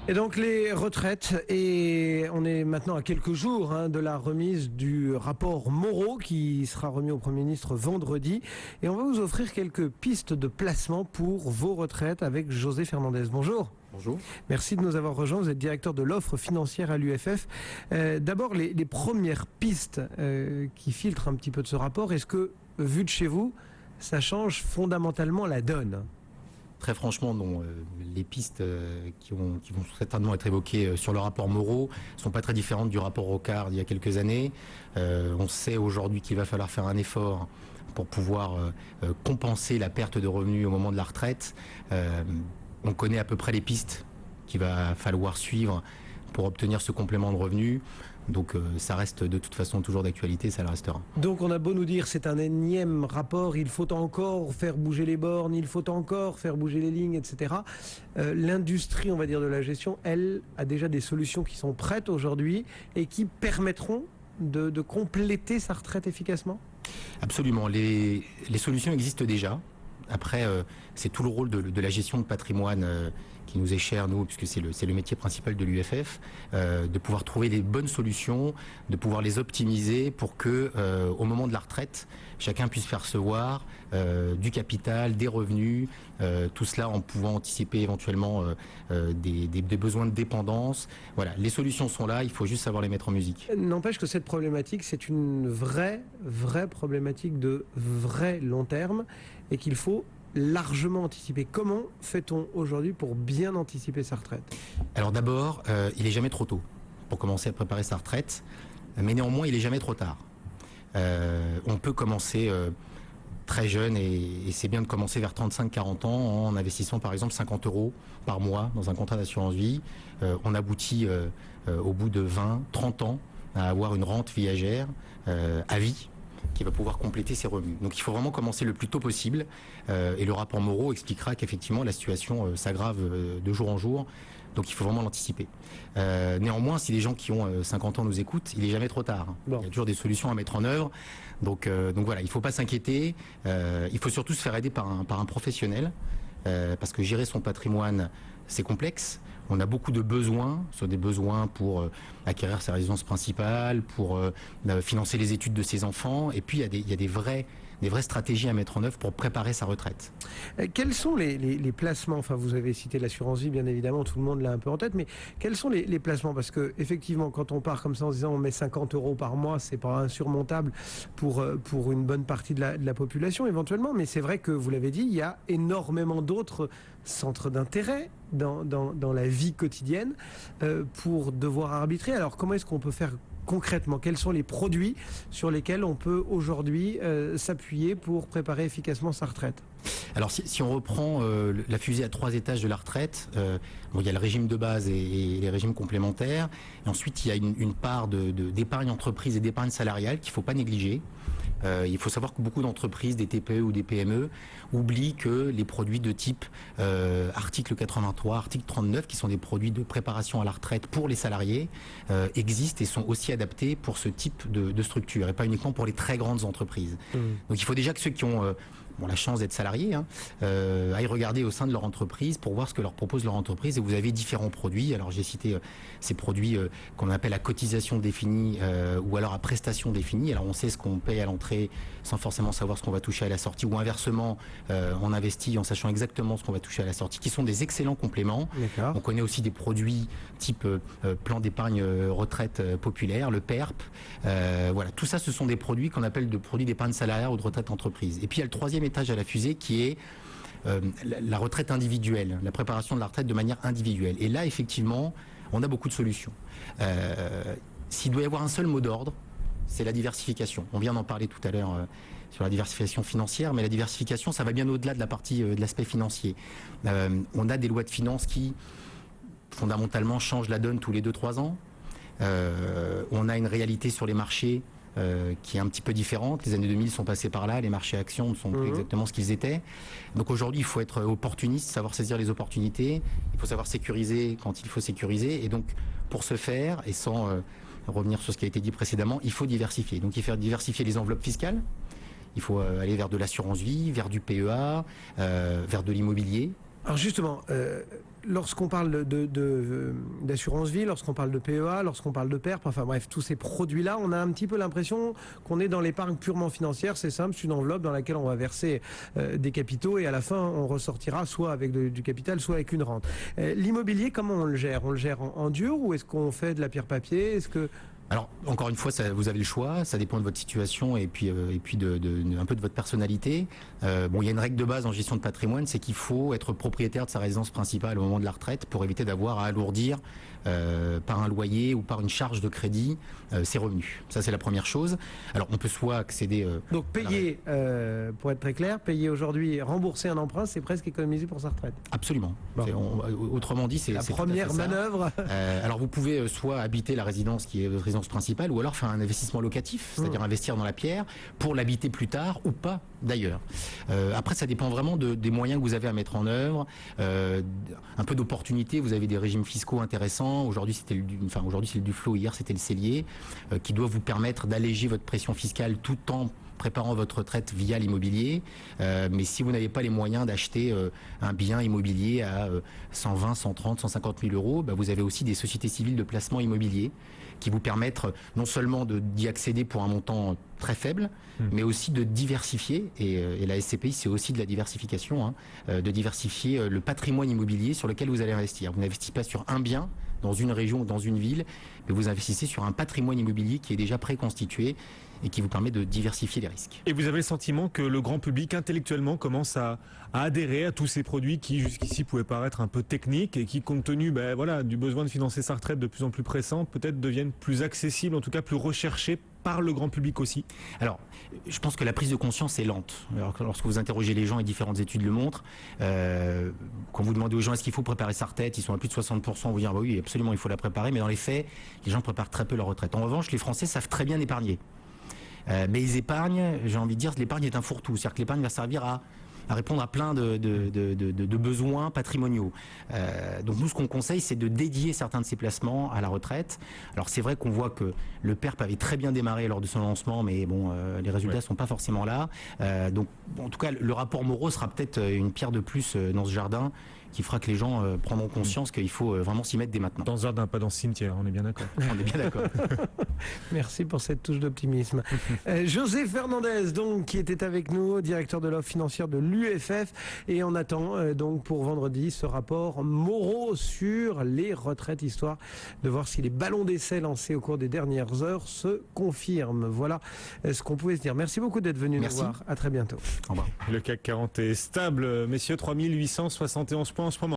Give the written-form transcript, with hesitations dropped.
Et donc les retraites, et on est maintenant à quelques jours de la remise du rapport Moreau qui sera remis au Premier ministre vendredi. Et on va vous offrir quelques pistes de placement pour vos retraites avec José Fernandez. Bonjour. Bonjour. Merci de nous avoir rejoints. Vous êtes directeur de l'offre financière à l'UFF. D'abord, les premières pistes qui filtrent un petit peu de ce rapport, est-ce que, vu de chez vous, ça change fondamentalement la donne ? Très franchement, non. Les pistes qui vont certainement être évoquées sur le rapport Moreau ne sont pas très différentes du rapport Rocard d'il y a quelques années. On sait aujourd'hui qu'il va falloir faire un effort pour pouvoir compenser la perte de revenus au moment de la retraite. On connaît à peu près les pistes qu'il va falloir suivre pour obtenir ce complément de revenus. Donc ça reste de toute façon toujours d'actualité, ça le restera. Donc on a beau nous dire c'est un énième rapport, il faut encore faire bouger les bornes, il faut encore faire bouger les lignes, etc. L'industrie, on va dire, de la gestion, elle, a déjà des solutions qui sont prêtes aujourd'hui et qui permettront de compléter sa retraite efficacement ? Absolument, les solutions existent déjà. Après, c'est tout le rôle de la gestion de patrimoine qui nous est cher, nous, puisque c'est le métier principal de l'UFF, de pouvoir trouver les bonnes solutions, de pouvoir les optimiser pour que, au moment de la retraite, chacun puisse percevoir du capital, des revenus, tout cela en pouvant anticiper éventuellement des besoins de dépendance. Voilà, les solutions sont là, il faut juste savoir les mettre en musique. N'empêche que cette problématique, c'est une vraie problématique de vrai long terme et qu'il faut largement anticiper. Comment fait-on aujourd'hui pour bien anticiper sa retraite ? Alors d'abord, il n'est jamais trop tôt pour commencer à préparer sa retraite, mais néanmoins, il n'est jamais trop tard. On peut commencer très jeune et c'est bien de commencer vers 35-40 ans en investissant par exemple 50 € par mois dans un contrat d'assurance vie. On aboutit au bout de 20-30 ans à avoir une rente viagère à vie qui va pouvoir compléter ses revenus. Donc il faut vraiment commencer le plus tôt possible et le rapport Moreau expliquera qu'effectivement la situation s'aggrave de jour en jour, donc il faut vraiment l'anticiper. Néanmoins, si les gens qui ont 50 ans nous écoutent, il n'est jamais trop tard. Bon. Il y a toujours des solutions à mettre en œuvre, donc voilà, il ne faut pas s'inquiéter, il faut surtout se faire aider par un professionnel, parce que gérer son patrimoine, c'est complexe. On a beaucoup de besoins, soit des besoins pour acquérir sa résidence principale, pour financer les études de ses enfants, et puis il y a des vraies stratégies à mettre en œuvre pour préparer sa retraite. Quels sont les placements ? Enfin, vous avez cité l'assurance vie, bien évidemment, tout le monde l'a un peu en tête, mais quels sont les placements ? Parce que effectivement, quand on part comme ça en se disant on met 50 € par mois, c'est pas insurmontable pour une bonne partie de la population éventuellement, mais c'est vrai que, vous l'avez dit, il y a énormément d'autres centres d'intérêt dans la vie quotidienne pour devoir arbitrer. Alors comment est-ce qu'on peut faire concrètement ? Quels sont les produits sur lesquels on peut aujourd'hui s'appuyer pour préparer efficacement sa retraite ? Alors si on reprend la fusée à 3 étages de la retraite, il y a le régime de base et les régimes complémentaires. Et ensuite, il y a une part d'épargne entreprise et d'épargne salariale qu'il ne faut pas négliger. Il faut savoir que beaucoup d'entreprises, des TPE ou des PME, oublient que les produits de type article 83, article 39, qui sont des produits de préparation à la retraite pour les salariés, existent et sont aussi adaptés pour ce type de structure, et pas uniquement pour les très grandes entreprises. Donc il faut déjà que ceux qui ont la chance d'être salariés aillent regarder au sein de leur entreprise pour voir ce que leur propose leur entreprise. Et vous avez différents produits. Alors j'ai cité ces produits qu'on appelle à cotisation définie ou alors à prestation définie. Alors on sait ce qu'on paye à l'entrée sans forcément savoir ce qu'on va toucher à la sortie, ou inversement on investit en sachant exactement ce qu'on va toucher à la sortie, qui sont des excellents compléments. On connaît aussi des produits type plan d'épargne retraite populaire, le PERP. Voilà, tout ça, ce sont des produits qu'on appelle de produits d'épargne salariale ou de retraite entreprise. Et puis il y a le troisième étage à la fusée qui est la retraite individuelle, la préparation de la retraite de manière individuelle. Et là, effectivement, on a beaucoup de solutions. S'il doit y avoir un seul mot d'ordre, c'est la diversification. On vient d'en parler tout à l'heure sur la diversification financière, mais la diversification, ça va bien au-delà de la partie de l'aspect financier. On a des lois de finances qui, fondamentalement, changent la donne tous les 2-3 ans. On a une réalité sur les marchés qui est un petit peu différente. Les années 2000 sont passées par là, les marchés actions ne sont plus exactement ce qu'ils étaient. Donc aujourd'hui, il faut être opportuniste, savoir saisir les opportunités, il faut savoir sécuriser quand il faut sécuriser, et donc pour ce faire, et sans revenir sur ce qui a été dit précédemment, il faut diversifier. Donc il faut diversifier les enveloppes fiscales, il faut aller vers de l'assurance vie, vers du PEA, vers de l'immobilier. Alors justement, lorsqu'on parle d'assurance vie, lorsqu'on parle de PEA, lorsqu'on parle de PERP, enfin bref, tous ces produits-là, on a un petit peu l'impression qu'on est dans l'épargne purement financière. C'est simple, c'est une enveloppe dans laquelle on va verser des capitaux et à la fin, on ressortira soit avec du capital, soit avec une rente. L'immobilier, comment on le gère? On le gère en dur ou est-ce qu'on fait de la pierre papier? Est-ce que... Alors, encore une fois, vous avez le choix, ça dépend de votre situation et puis un peu de votre personnalité. Il y a une règle de base en gestion de patrimoine, c'est qu'il faut être propriétaire de sa résidence principale au moment de la retraite pour éviter d'avoir à alourdir par un loyer ou par une charge de crédit ses revenus. Ça, c'est la première chose. Alors, on peut soit accéder... Donc, payer, pour être très clair, payer aujourd'hui, rembourser un emprunt, c'est presque économiser pour sa retraite. Absolument. Bon. Autrement dit, c'est la première manœuvre. Alors, vous pouvez soit habiter la résidence qui est votre résidence principale ou alors faire un investissement locatif, c'est-à-dire investir dans la pierre pour l'habiter plus tard ou pas d'ailleurs. Après, ça dépend vraiment des moyens que vous avez à mettre en œuvre, un peu d'opportunités. Vous avez des régimes fiscaux intéressants. Aujourd'hui, c'est le Duflot, hier c'était le Cellier, qui doit vous permettre d'alléger votre pression fiscale tout en préparant votre retraite via l'immobilier. Mais si vous n'avez pas les moyens d'acheter un bien immobilier à 120, 130, 150 000 euros, vous avez aussi des sociétés civiles de placement immobilier qui vous permettent non seulement d'y accéder pour un montant très faible, mais aussi de diversifier, et la SCPI c'est aussi de la diversification, de diversifier le patrimoine immobilier sur lequel vous allez investir. Vous n'investissez pas sur un bien dans une région ou dans une ville, mais vous investissez sur un patrimoine immobilier qui est déjà préconstitué et qui vous permet de diversifier les risques. Et vous avez le sentiment que le grand public intellectuellement commence à adhérer à tous ces produits qui jusqu'ici pouvaient paraître un peu techniques et qui, compte tenu du besoin de financer sa retraite de plus en plus pressant, peut-être deviennent plus accessibles, en tout cas plus recherchés par le grand public aussi? Alors, je pense que la prise de conscience est lente. Alors, lorsque vous interrogez les gens, et différentes études le montrent, quand vous demandez aux gens est-ce qu'il faut préparer sa retraite, ils sont à plus de 60%, vous dire oui, absolument, il faut la préparer, mais dans les faits, les gens préparent très peu leur retraite. En revanche, les Français savent très bien épargner. Mais ils épargnent, j'ai envie de dire, l'épargne est un fourre-tout. C'est-à-dire que l'épargne va servir à répondre à plein de besoins patrimoniaux. Donc nous, ce qu'on conseille, c'est de dédier certains de ces placements à la retraite. Alors c'est vrai qu'on voit que le PERP avait très bien démarré lors de son lancement, mais les résultats sont pas forcément là. Donc en tout cas, le rapport Moreau sera peut-être une pierre de plus dans ce jardin qui fera que les gens prendront conscience qu'il faut vraiment s'y mettre dès maintenant. Dans ce jardin, pas dans ce cimetière, on est bien d'accord. On est bien d'accord. Merci pour cette touche d'optimisme. José Fernandez, donc, qui était avec nous, directeur de l'offre financière de l'UFF, et on attend donc pour vendredi ce rapport Moreau sur les retraites, histoire de voir si les ballons d'essai lancés au cours des dernières heures se confirment. Voilà ce qu'on pouvait se dire. Merci beaucoup d'être venu nous voir. À très bientôt. Au revoir. Le CAC 40 est stable, messieurs, 3871 points en ce moment.